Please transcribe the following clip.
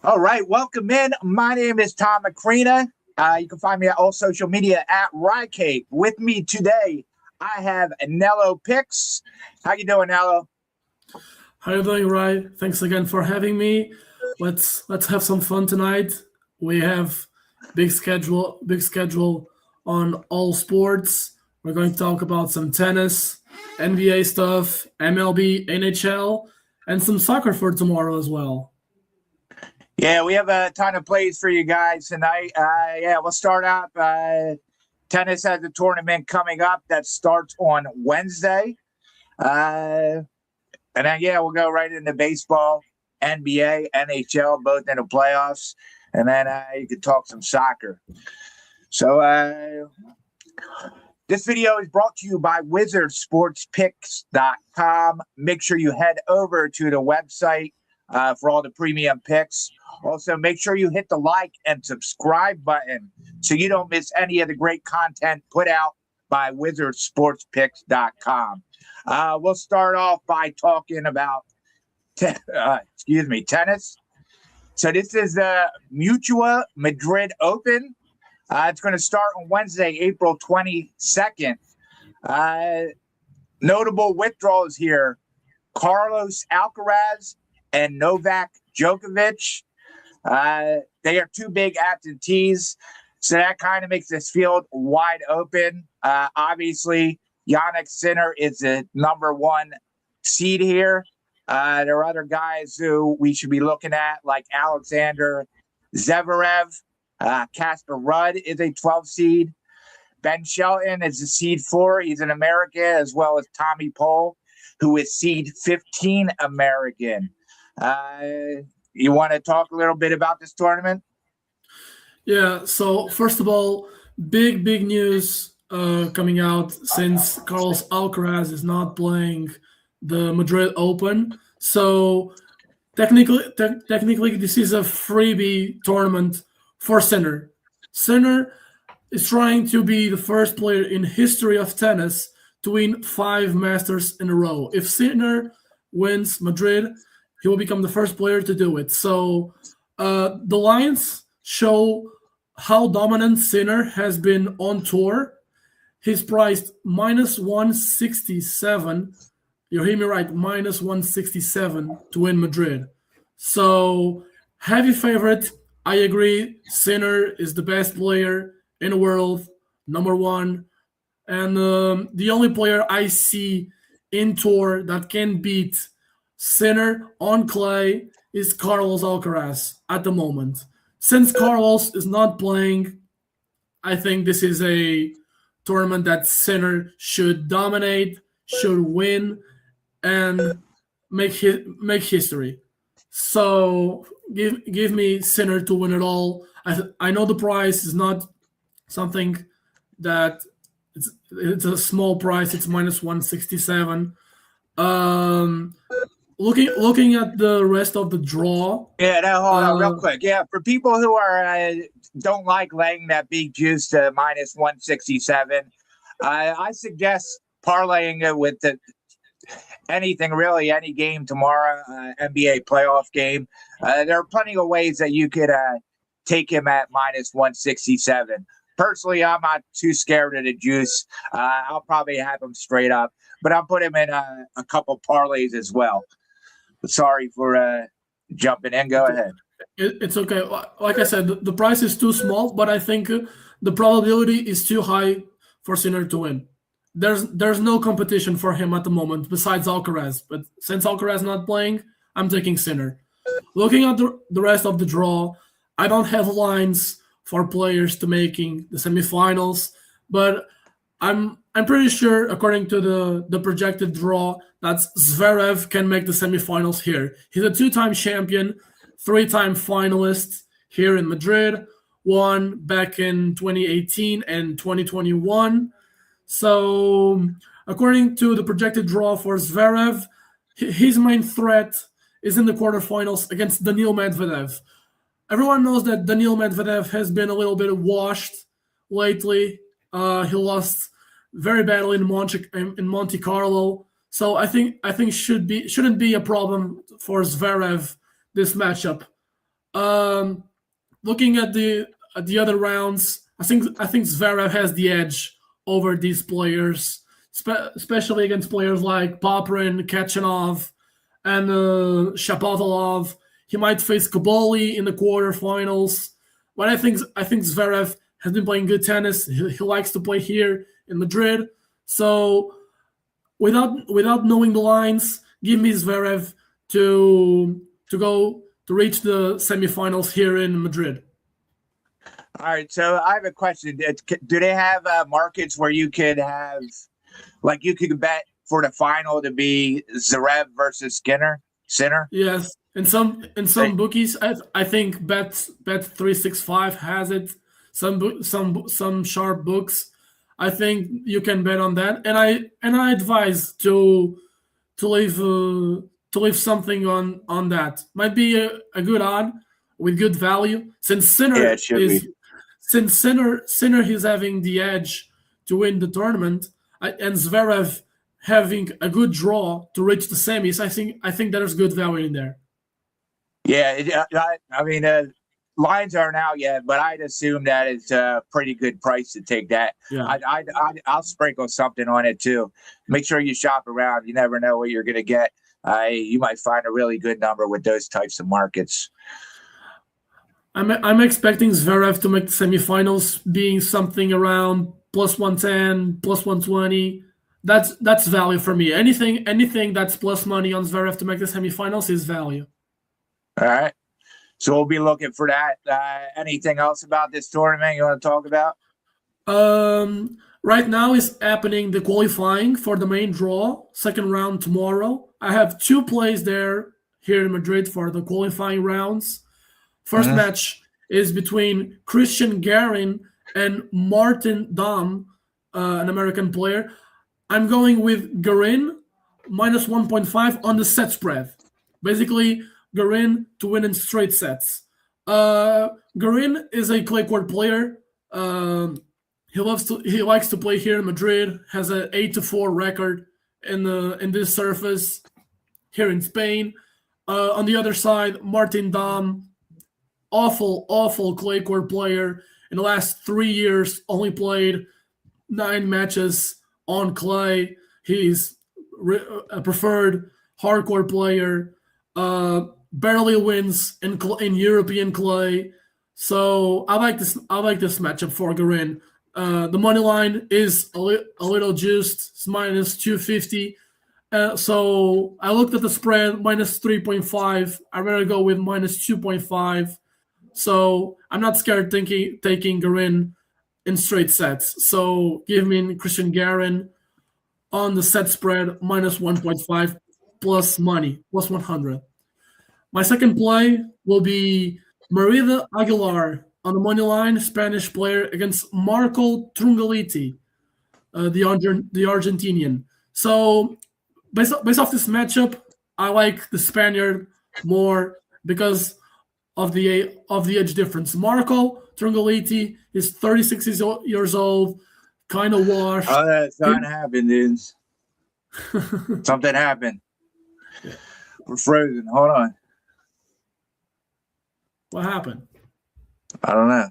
All right, welcome in. My name is Tom Macrina. You can find me at all social media at Rycape. With me today, I have Nello Picks. How you doing, Nello? How are you doing, Rai? Thanks again for having me. Let's have some fun tonight. We have big schedule on all sports. We're going to talk about some tennis, NBA stuff, MLB, NHL, and some soccer for tomorrow as well. Yeah, we have a ton of plays for you guys tonight. We'll start out. Tennis has a tournament coming up that starts on Wednesday. Uh, we'll go right into baseball, NBA, NHL, both in the playoffs. And then you can talk some soccer. So this video is brought to you by wizardsportspicks.com. Make sure you head over to the website for all the premium picks. Also, make sure you hit the like and subscribe button so you don't miss any of the great content put out by wizardsportspicks.com. We'll start off by talking about tennis. So this is the Mutua Madrid Open. It's going to start on Wednesday, April 22nd. Notable withdrawals here: Carlos Alcaraz and Novak Djokovic. They are two big absentees, so that kind of makes this field wide open. Obviously, Yannick Sinner is the number one seed here. There are other guys who we should be looking at, like Alexander Zverev. Casper Rudd is a 12 seed. Ben Shelton is a seed 4. He's an American, as well as Tommy Pohl, who is seed 15 American. You want to talk a little bit about this tournament? Yeah. So first of all, big news coming out since Carlos Alcaraz is not playing the Madrid Open. So technically, this is a freebie tournament for Sinner. Sinner is trying to be the first player in history of tennis to win 5 Masters in a row. If Sinner wins Madrid, he will become the first player to do it. So the lines show how dominant Sinner has been on tour. He's priced minus 167. You hear me right, minus 167 to win Madrid. So heavy favorite. I agree. Sinner is the best player in the world, number one. And the only player I see in tour that can beat Sinner on clay is Carlos Alcaraz at the moment. Since Carlos is not playing, I think this is a tournament that Sinner should dominate, should win, and make history. So give me Sinner to win it all. I know the price is not something that it's a small price. It's minus 167. Looking at the rest of the draw. Yeah, hold on real quick. Yeah, for people who are don't like laying that big juice to minus 167, I suggest parlaying it with anything really, any game tomorrow, NBA playoff game. There are plenty of ways that you could take him at minus 167. Personally, I'm not too scared of the juice. I'll probably have him straight up, but I'll put him in a couple parlays as well. Sorry for jumping in. Go ahead. It's okay. Like I said, the price is too small, but I think the probability is too high for Sinner to win. There's no competition for him at the moment besides Alcaraz. But since Alcaraz not playing, I'm taking Sinner. Looking at the rest of the draw, I don't have lines for players to making the semifinals, but I'm pretty sure, according to the projected draw, that Zverev can make the semifinals here. He's a 2-time champion, 3-time finalist here in Madrid, won back in 2018 and 2021. So, according to the projected draw for Zverev, his main threat is in the quarterfinals against Daniil Medvedev. Everyone knows that Daniil Medvedev has been a little bit washed lately. He lost very badly in Monte Carlo. So I think shouldn't be a problem for Zverev this matchup. Um, Looking at the other rounds, I think Zverev has the edge over these players, especially against players like Poprin, Kachanov, and Shapovalov. He might face Kaboli in the quarterfinals, but I think Zverev has been playing good tennis. He likes to play here in Madrid, so without knowing the lines, give me Zverev to go to reach the semifinals here in Madrid. All right, so I have a question. Do they have markets where you could have, like, you could bet for the final to be Zverev versus Sinner? Yes, in some bookies, I think bet 365 has it. Some sharp books, I think you can bet on that, and I advise to leave to leave something on that. Might be a good odd with good value Yeah, it should be. Since Sinner is having the edge to win the tournament, and Zverev having a good draw to reach the semis. I think there's good value in there. Yeah, I mean, lines aren't out yet, but I'd assume that it's a pretty good price to take that. Yeah. I'll sprinkle something on it too. Make sure you shop around. You never know what you're going to get. You might find a really good number with those types of markets. I'm expecting Zverev to make the semifinals, being something around plus 110, plus 120. That's value for me. Anything that's plus money on Zverev to make the semifinals is value. All right. So we'll be looking for that. Anything else about this tournament you want to talk about? Right now is happening the qualifying for the main draw, second round tomorrow. I have two plays there here in Madrid for the qualifying rounds. First match is between Christian Garin and Martin Dahm, an American player. I'm going with Garin minus 1.5 on the set spread. Basically, Garin to win in straight sets. Garin is a clay court player. He likes to play here in Madrid. Has an 8-4 record in this surface here in Spain. On the other side, Martin Dahm, awful clay court player. In the last 3 years, only played 9 matches on clay. He's a preferred hardcore player. Barely wins in European clay. So I like this matchup for Garin. The money line is a little juiced. It's minus 250. So I looked at the spread, minus 3.5. I'd rather go with minus 2.5. So I'm not scared taking Garin in straight sets. So give me Christian Garin on the set spread, minus 1.5 plus money, plus 100. My second play will be Merida Aguilar on the money line, Spanish player against Marco Trungaliti, the Argentinian. So based off this matchup, I like the Spaniard more because of the age difference. Marco Trungaliti is 36 years old, kind of washed. Oh, that's not happened, dude. Something happened. Yeah. We're frozen. Hold on. What happened? I don't know.